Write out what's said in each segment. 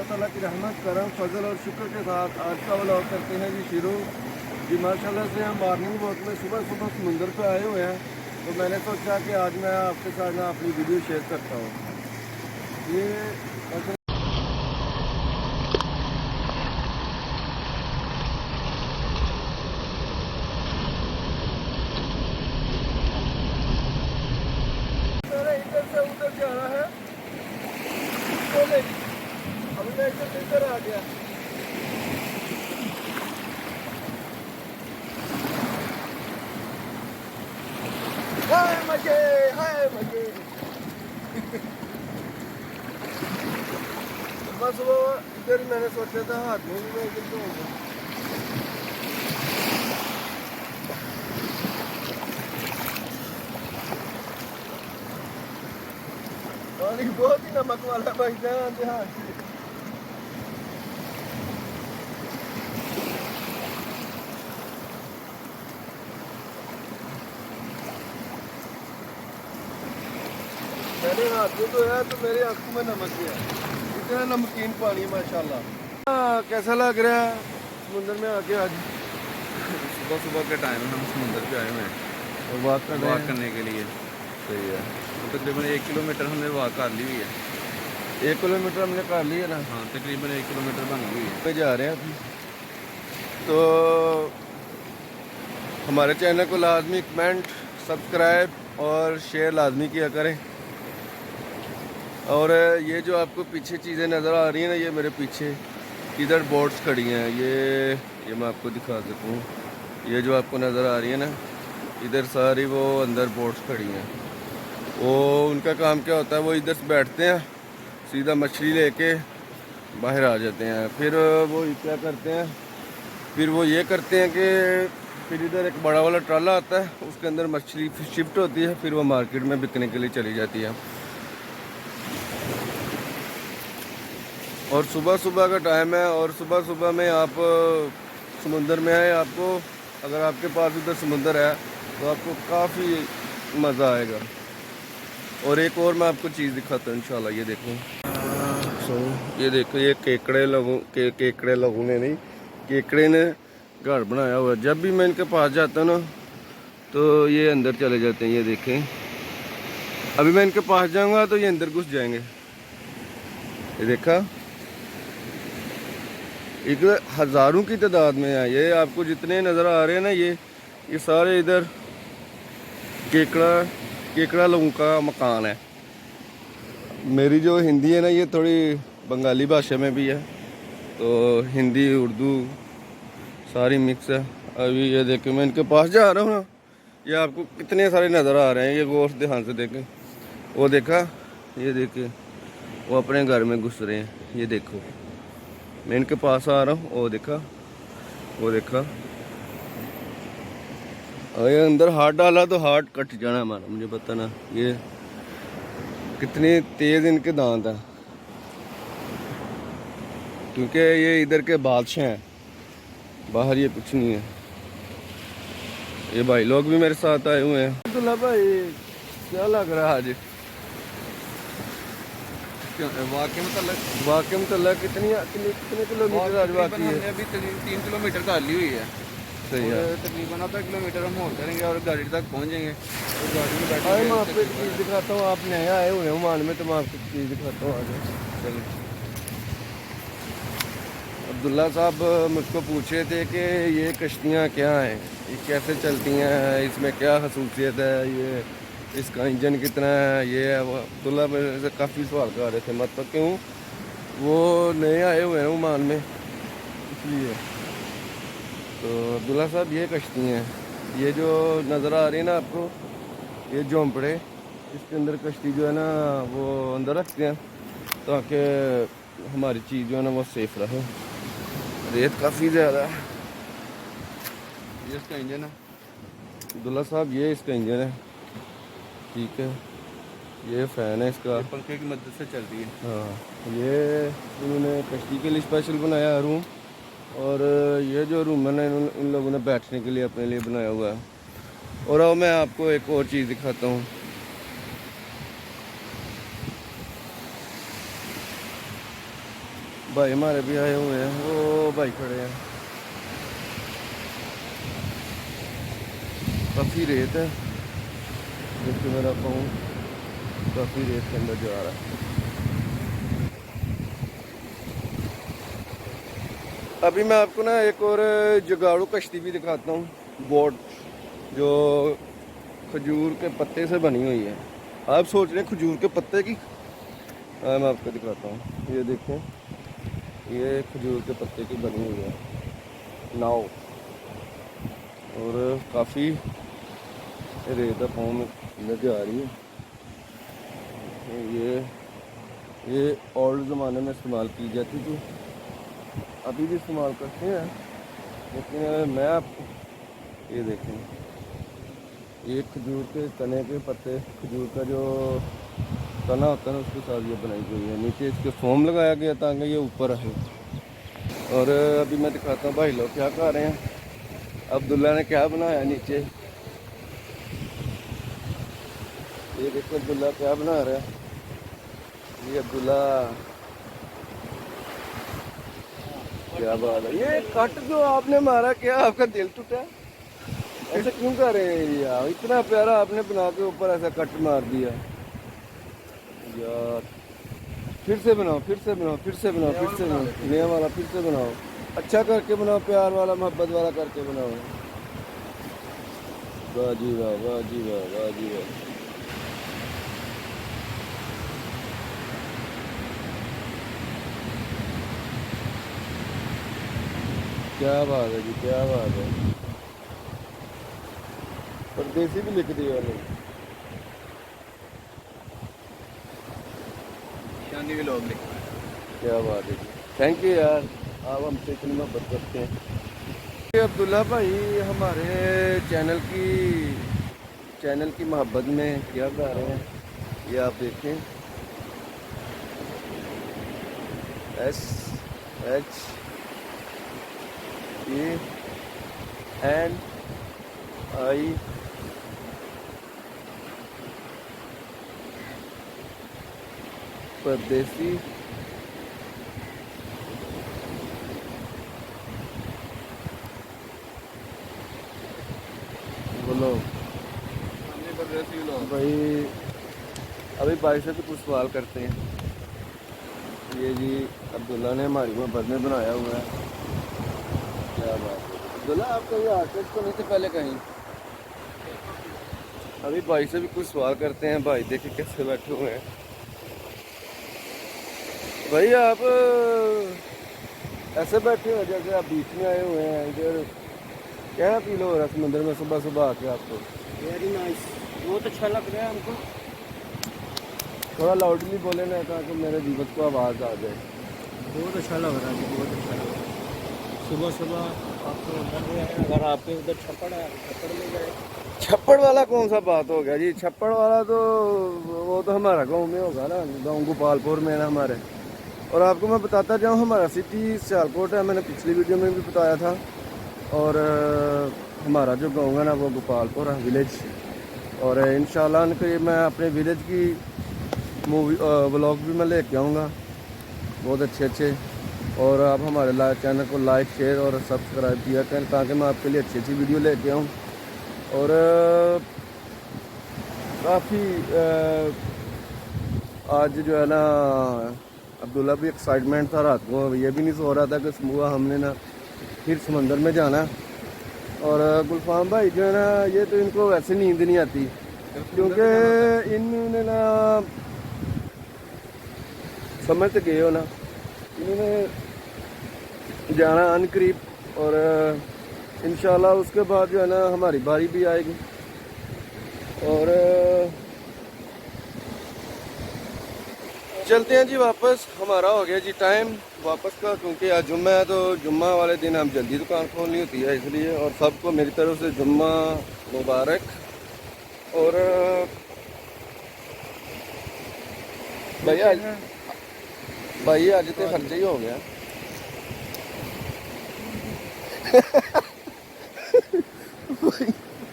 अल्लाह ताला की रहमत करम फजल और शुक्र के साथ आज का व्लॉग करते हैं जी शुरू। जी माशाल्लाह से हम मॉर्निंग वॉक में सुबह सुबह समुंदर पे आए हुए हैं, तो मैंने सोचा कि आज मैं आपके साथ ना अपनी वीडियो शेयर करता हूँ। ये इधर से उधर जा रहा है, अभी मैं इधर आ गया। हाय मजे, हाय मजे। बस वो इधर मैंने सोचा था हाथ में भी मैं इधर तो होगा। पानी बहुत ही नमक वाला भाई जान ध्यान से। मैंने हाथ में धोया तो मेरी आंखों में नमक गया, इतना नमकीन पानी माशाल्लाह। कैसा लग रहा है समुंदर में आके आज? सुबह सुबह के टाइम हम समुंदर पे आए हुए हैं और वॉक करने के लिए। सही है। तो तकरीबन 1 किलोमीटर हमने वॉक कर ली हुई है। 1 किलोमीटर हमने कर लिया ना। हाँ, तकरीबन 1 किलोमीटर बन गई है। पे जा रहे हैं अभी। तो हमारे चैनल को लाजमी कमेंट, सब्सक्राइब और शेयर लाजमी किया करें। और ये जो आपको पीछे चीज़ें नज़र आ रही हैं ना, ये मेरे पीछे इधर बोट्स खड़ी हैं। ये मैं आपको दिखा सकूँ। ये जो आपको नज़र आ रही है ना, इधर सारी वो अंदर बोट्स खड़ी हैं। वो उनका काम क्या होता है, वो इधर से बैठते हैं, सीधा मछली लेके बाहर आ जाते हैं। फिर वो क्या करते हैं, फिर वो ये करते हैं कि फिर इधर एक बड़ा वाला ट्राला आता है, उसके अंदर मछली शिफ्ट होती है, फिर वो मार्केट में बिकने के लिए चली जाती है। और सुबह सुबह का टाइम है, और सुबह सुबह में आप समुंदर में आए, आपको अगर आपके पास उधर समुंदर है तो आपको काफ़ी मज़ा आएगा। और एक और मैं आपको चीज़ दिखाता हूँ इंशाल्लाह। ये देखो, ये देखो, ये केकड़े लोगों ने नहीं, केकड़े ने घर बनाया हुआ है। जब भी मैं इनके पास जाता हूँ ना, तो ये अंदर चले जाते हैं। ये देखें, अभी मैं इनके पास जाऊँगा तो ये अंदर घुस जाएंगे। ये देखा, एक हज़ारों की तादाद में है। ये आपको जितने नज़र आ रहे हैं ना, ये सारे इधर केकड़ा लोगों का मकान है। मेरी जो हिंदी है ना, ये थोड़ी बंगाली भाषा में भी है, तो हिंदी उर्दू सारी मिक्स है। अभी ये देखें, मैं इनके पास जा रहा हूँ ना, ये आपको कितने सारे नज़र आ रहे हैं। ये गौर से ध्यान से देखें, वो देखा, ये देखें, वो अपने घर में घुस रहे हैं। ये देखो, मैं इनके पास आ रहा हूँ, वो देखा, वो देखा। और ये अंदर हाथ डाला तो हाथ कट जाना हमारा, मुझे पता ना। ये कितने तेज इनके दांत हैं, क्योंकि ये इधर के बादशाह हैं, बाहर ये कुछ नहीं है। ये भाई लोग भी मेरे साथ आए हुए हैं। अब्दुल्ला भाई, क्या लग रहा है आज? वाकई में कितने किलोमीटर आज बाकी है? हमने अभी 3 किलोमीटर कर ली हुई है। सही है। तकरीबन आधा किलोमीटर हम और करेंगे और गाड़ी तक पहुंच जाएंगे। और गाड़ी में मैं आपको एक बैठेंगे। चीज़ दिखाता हूँ। आप नए आए हुए हैं मान में, तो मैं आपको चीज़ दिखाता हूँ आगे। चलिए, अब्दुल्ला साहब मुझको पूछे थे कि ये कश्तियाँ क्या हैं, ये कैसे चलती हैं, इसमें क्या खसूसियत है, ये इसका इंजन कितना है, ये है वो। अब्दुल्ला मेरे से काफ़ी सवाल कर रहे थे, मतलब क्यों, वो नए आए हुए हैं ओमान में, इसलिए। तो अब्दुल्ला साहब, ये कश्ती हैं, ये जो नज़र आ रही है ना आपको, ये झोंपड़े, इसके अंदर कश्ती जो है ना वो अंदर रखते हैं, ताकि हमारी चीज़ जो है ना वो सेफ रहे। रेत काफ़ी ज़्यादा है। ये इसका इंजन है अब्दुल्ला साहब, ये इसका इंजन है, ठीक है। ये फ़ैन है इसका, पंखे की मदद से चलती है। हाँ। ये इन्होंने कश्ती के लिए स्पेशल बनाया रूम, और ये जो रूम है ना, इन लोगों ने बैठने के लिए अपने लिए बनाया हुआ है। और अब मैं आपको एक और चीज़ दिखाता हूँ। भाई हमारे भी आए हुए हैं, वो भाई खड़े हैं। काफ़ी रेत है, जबकि मेरा पाँव काफ़ी रेत के अंदर जा रहा है। अभी मैं आपको ना एक और जुगाड़ू कश्ती भी दिखाता हूँ, बोट जो खजूर के पत्ते से बनी हुई है। आप सोच रहे हैं खजूर के पत्ते की, हाँ मैं आपको दिखाता हूँ। ये देखें, ये खजूर के पत्ते की बनी हुई है नाव, और काफ़ी रेत पाँव में नजर आ रही है। ये ओल्ड ज़माने में इस्तेमाल की जाती थी, अभी भी इस्तेमाल करते हैं, लेकिन मैं आपको ये देखें, ये खजूर के तने के पत्ते, खजूर का जो तना होता है ना उसके साथ ये बनाई गई है। नीचे इसके फोम लगाया गया ताकि ये ऊपर रहे। और अभी मैं दिखाता हूँ भाई लोग क्या कर रहे हैं। अब्दुल्ला ने क्या बनाया नीचे, ये देखो अब्दुल्ला क्या बना रहा है। ये अब्दुल्ला क्या बात है। ये कट जो आपने मारा, क्या आपका दिल टूटा? ऐसा क्यों कर रहे हैं यार, इतना प्यारा आपने बना के ऊपर ऐसा कट मार दिया यार। फिर से बनाओ, फिर से बनाओ, फिर से बनाओ, फिर से बनाओ, नया वाला फिर से बनाओ, अच्छा करके बनाओ, प्यार वाला मोहब्बत वाला करके बनाओ। वाह जी वाह, वाह जी वाह, वाह जी वाह। क्या बात है जी, क्या बात है। परदेसी भी लिख दिया उन्होंने। शादी के लोग लिखा है। क्या बात है जी, थैंक यू यार, आप हमसे इतनी मोहब्बत करते हैं। ये अब्दुल्ला भाई हमारे चैनल की मोहब्बत में क्या गा रहे हैं, ये आप देखें। SHANI परदेसी बोलो परदेसी लोग भाई। अभी भाई से भी कुछ सवाल करते हैं। ये जी अब्दुल्ला ने हमारी मोहब्बत में बनाया हुआ है। क्या बात है अब्दुल्ला, आप कहीं आर्टिस्ट तो नहीं थे पहले कहीं? अभी भाई से भी कुछ सवाल करते हैं। भाई देखिए कैसे बैठे हुए हैं। भाई आप ऐसे बैठे हो जैसे आप बीच में आए हुए हैं इधर, क्या फील हो रहा है समुद्र में सुबह सुबह आके आपको? वेरी नाइस, बहुत अच्छा लग रहा है हमको। थोड़ा लाउडली बोले ना ताकि मेरे जीवत को आवाज़ आ जाए। बहुत अच्छा लग रहा है जी, बहुत अच्छा लग रहा है। सुबह सुबह आपको उधर अगर आपके उधर छप्पड़ है, छप्पड़ में गए। छप्पड़ वाला कौन सा बात हो गया जी? छप्पड़ वाला तो वो तो हमारा गांव में होगा ना, गांव गोपालपुर में ना हमारे। और आपको मैं बताता जाऊँ, हमारा सिटी सियालकोट है, मैंने पिछली वीडियो में भी बताया था। और हमारा जो गांव है ना वो गोपालपुर है, विलेज। और इंशाल्लाह मैं अपने विलेज की मूवी व्लॉग भी मैं लेके आऊँगा, बहुत अच्छे अच्छे। और आप हमारे चैनल को लाइक शेयर और सब्सक्राइब किया करें ताकि मैं आपके लिए अच्छी अच्छी वीडियो लेके आऊँ। और काफ़ी आज जो है ना अब्दुल्ला भी एक्साइटमेंट था, रात को ये भी नहीं सो रहा था कि सुबह हमने ना फिर समंदर में जाना। और गुलफाम भाई जो है ना, ये तो इनको वैसे नींद नहीं आती क्योंकि इन्होंने ना समझ तो गए हो ना, इन्होंने जाना अनकरीब। और इंशाल्लाह उसके बाद जो है ना हमारी बारी भी आएगी। और चलते हैं जी वापस, हमारा हो गया जी टाइम वापस का, क्योंकि आज जुम्मा है तो जुम्मा वाले दिन हम जल्दी दुकान खोलनी होती है इसलिए। और सबको मेरी तरफ से जुम्मा मुबारक। और भैया आज तो खर्चा ही हो गया।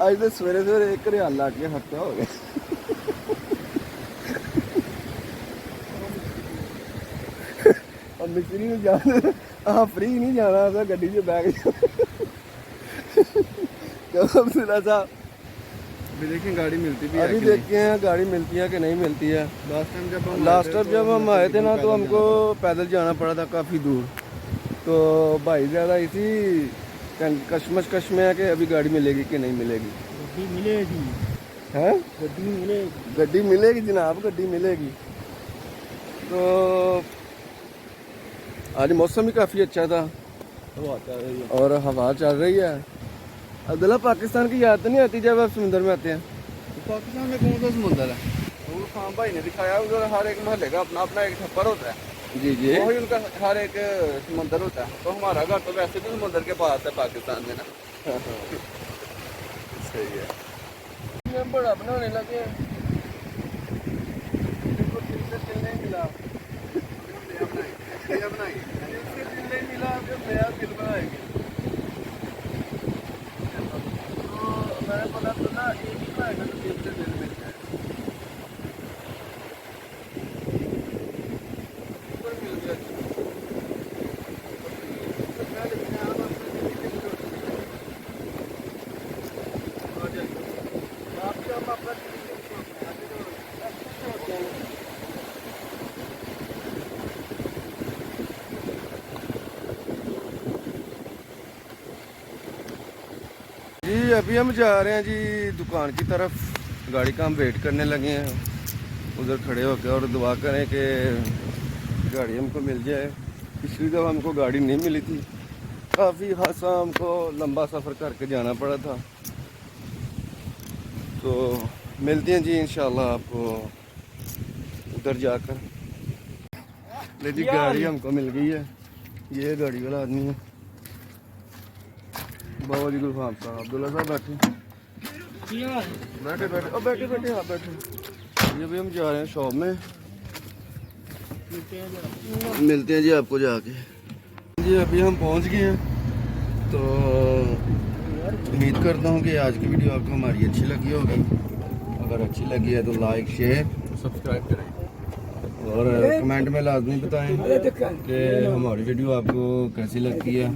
आज तो सवेरे सवेरे एक रियाल ला के खर्चा हो गया। मिस्त्री ने जाना फ्री नहीं जाना था गड्डी से बैग अब्दुल्ला साहब अभी देखें गाड़ी मिलती भी अभी देखते हैं गाड़ी मिलती है कि नहीं मिलती है। लास्ट टाइम जब हम आए थे ना तो हमको पैदल जाना पड़ा था काफ़ी दूर, तो भाई ज़्यादा इसी कश्मकश में है कि अभी गाड़ी मिलेगी कि नहीं मिलेगी। गड्डी मिलेगी, हैं गड्डी मिलेगी, गड्डी मिलेगी जनाब, गड्डी मिलेगी। तो आज मौसम भी काफ़ी अच्छा था हवा चल रही है। और हवा चल रही है। अब्दुल्ला पाकिस्तान की याद तो नहीं आती जब आप समुद्र में आते हैं? पाकिस्तान में कौन सा समुंदर है? वो खान भाई ने दिखाया उधर हर एक महल्ले का अपना अपना एक छप्पर होता है। जी जी, वही उनका हर एक समुंदर होता है। तो हमारा घर तो वैसे भी समुंदर के पास है पाकिस्तान में ना। सही है। हम बड़ा बनाने लगे, इनको दिल से दिल नहीं मिला, दिल नहीं मिला, फिर नया दिल बनाएंगे। तो मैंने बोला तो ना एक ही बनाएगा तो दिल से दिल मिल जाए। मिल गया जी। अभी हम जा रहे हैं जी दुकान की तरफ, गाड़ी का हम वेट करने लगे हैं उधर खड़े होकर, और दुआ करें कि गाड़ी हमको मिल जाए। पिछली दफ़ा हमको गाड़ी नहीं मिली थी, काफ़ी खासा हमको लंबा सफ़र करके जाना पड़ा था। तो मिलते हैं जी इंशाल्लाह आपको उधर जाकर। ले जी गाड़ी हमको मिल गई है, ये गाड़ी वाला आदमी है बाबा जी गुलफाम साहब। अब्दुल्ला साहब बैठे बैठे बैठे और बैठे बैठे हाँ बैठे। ये भी हम जा रहे हैं शॉप में, मिलते हैं जी आपको जाके। जी अभी हम पहुंच गए हैं, तो उम्मीद करता हूँ कि आज की वीडियो आपको हमारी अच्छी लगी होगी। अगर अच्छी लगी है तो लाइक शेयर सब्सक्राइब करें और कमेंट में लाजमी बताएं कि हमारी वीडियो आपको कैसी लगती है।